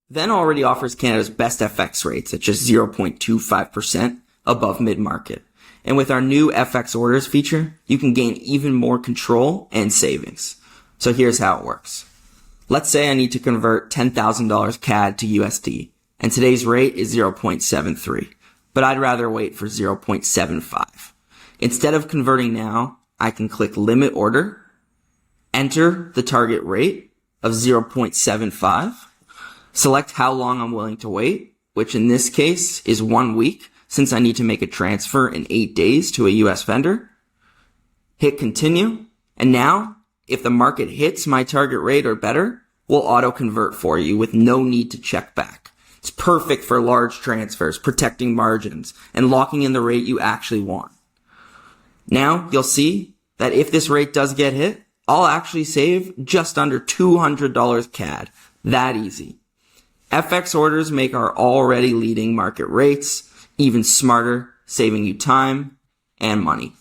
Venn already offers Canada's best FX rates at just 0.25% above mid-market. And with our new FX orders feature, you can gain even more control and savings. So here's how it works. Let's say I need to convert $10,000 CAD to USD, and today's rate is 0.73, but I'd rather wait for 0.75. Instead of converting now, I can click Limit Order, enter the target rate of 0.75, select how long I'm willing to wait, which in this case is 1 week, since I need to make a transfer in 8 days to a US vendor. Hit Continue, and now, if the market hits my target rate or better, we'll auto-convert for you with no need to check back. It's perfect for large transfers, protecting margins, and locking in the rate you actually want. Now, you'll see that if this rate does get hit, I'll actually save just under $200 CAD. That easy. FX orders make our already leading market rates even smarter, saving you time and money.